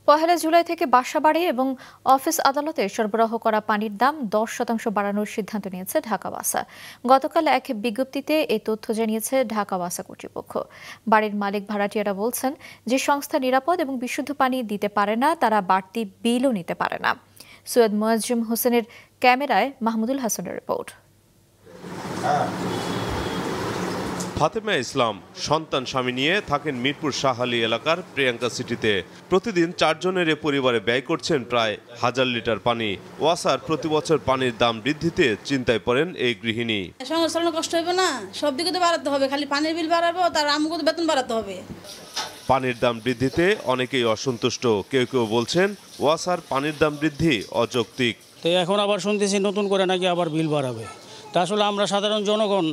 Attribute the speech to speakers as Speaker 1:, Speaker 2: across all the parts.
Speaker 1: পহেলা জুলাই থেকে বাসাবাড়ি এবং অফিস আদালতে সরবরাহ করা পানির দাম 10% বাড়ানোর সিদ্ধান্ত নিয়েছে ঢাকা ওয়াসা। গতকাল এক বিজ্ঞপ্তিতে এই তথ্য জানিয়েছে ঢাকা ওয়াসা কর্তৃপক্ষ। বাড়ির মালিক ভাড়াটিয়ারা বলছেন, যে সংস্থা নিরাপদ এবং বিশুদ্ধ পানি দিতে পারে না তারা বাড়তি বিলও নিতে পারে না। সৈয়দ মুয়াজ্জম হোসেনের ক্যামেরায় মাহমুদুল হাসানের রিপোর্ট।
Speaker 2: ফাতেমা ইসলাম সন্তান স্বামী নিয়ে থাকেন মিরপুর শাহালি এলাকার প্রিয়াঙ্কা সিটিতে। প্রতিদিন 4 জনের এ পরিবারে ব্যয় করছেন প্রায় 1000 লিটার পানি। ওয়াসার প্রতি বছর পানির দাম বৃদ্ধিতে চিন্তায় পড়েন এই গৃহিণী।
Speaker 3: সংসার চালানো কষ্ট হবে না, সব দিকে তো বাড়াতে হবে, খালি পানির বিল বাড়াবো তার আমাকে তো বেতন বাড়াতে হবে।
Speaker 2: পানির দাম বৃদ্ধিতে অনেকেই অসন্তুষ্ট। কেউ কেউ বলছেন ওয়াসার পানির দাম বৃদ্ধি অযৌক্তিক।
Speaker 4: তো এখন আবার শুনতেছি নতুন করে নাকি আবার বিল বাড়াবে। তা আসলে আমরা সাধারণ জনগণ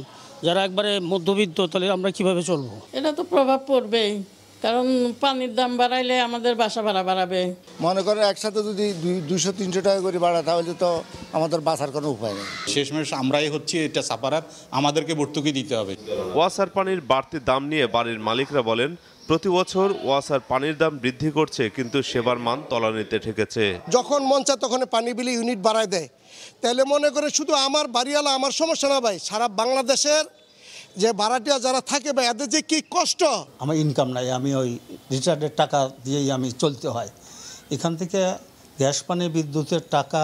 Speaker 4: যারা একবারে মধ্যবিত্ত, তাহলে আমরা কিভাবে চলবো?
Speaker 5: এটা তো প্রভাব পড়বেই, কারণ পানির দাম বাড়াইলে আমাদের বাসা ভাড়া বাড়াবে।
Speaker 6: মনে করেন একসাথে যদি 200-300 টাকা করে বাড়া, তাহলে তো আমাদের বাঁচার কোনো উপায় নেই।
Speaker 7: শেষমেশ আমরাই হচ্ছি এটা সাপারার, আমাদেরকে ভর্তুকি দিতে হবে।
Speaker 2: ওয়াসার পানির বাড়তি দাম নিয়ে বাড়ির মালিকরা বলেন, প্রতি বছর ওয়াসার পানির দাম বৃদ্ধি করছে, কিন্তু সেবার মান তলানিতে ঠেকেছে।
Speaker 8: যখন মন চায় তখন পানি বিলি ইউনিট বাড়ায় দেয়। তাহলে মনে করে শুধু আমার বাড়িওয়ালা আমার সমস্যা না ভাই, সারা বাংলাদেশের যে ভাড়াটিয়া যারা থাকে ভাই, এদের যে কি কষ্ট।
Speaker 4: আমার ইনকাম নাই, আমি ওই রিচার্জের টাকা দিয়েই আমি চলতে হয়। এখান থেকে গ্যাস পানি বিদ্যুতের টাকা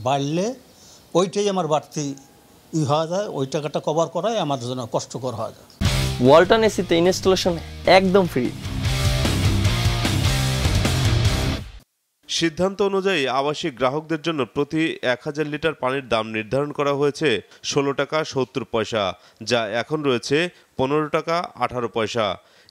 Speaker 4: বাড়লে ওইটাই আমার বাড়তি হওয়া যায়, ওই টাকাটা কভার করাই আমার জন্য কষ্টকর হওয়া যায়।
Speaker 9: ওয়ালটন এসিতে ইনস্টলেশন একদম ফ্রি।
Speaker 2: সিদ্ধান্ত অনুযায়ী আবাসিক গ্রাহকদের জন্য প্রতি 1000 লিটার পানির দাম নির্ধারণ করা হয়েছে 16 টাকা 70 পয়সা, যা এখন রয়েছে 15 টাকা 18 পয়সা।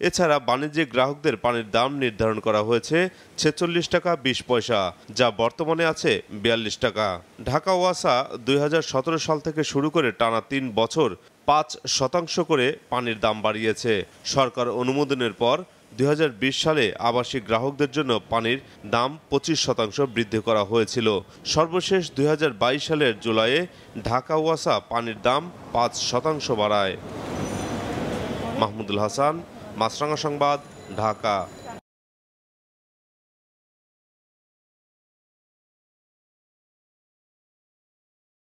Speaker 2: এছাড়া বাণিজ্যিক গ্রাহকদের পানির দাম নির্ধারণ করা হয়েছে 46 টাকা 20 পয়সা, যা বর্তমানে আছে 42 টাকা। ঢাকা ওয়াসা 2017 সাল থেকে শুরু করে টানা 3 বছর 5% করে পানির দাম বাড়িয়েছে। সরকার অনুমোদনের পর 2020 সালে আবাসিক গ্রাহকদের জন্য পানির দাম 25% বৃদ্ধি করা হয়েছিল। সর্বশেষ 2022 সালের জুলাইয়ে ঢাকা ওয়াসা পানির দাম 5% বাড়ায়। মাহমুদুল হাসান, মাছরাঙা সংবাদ, ঢাকা।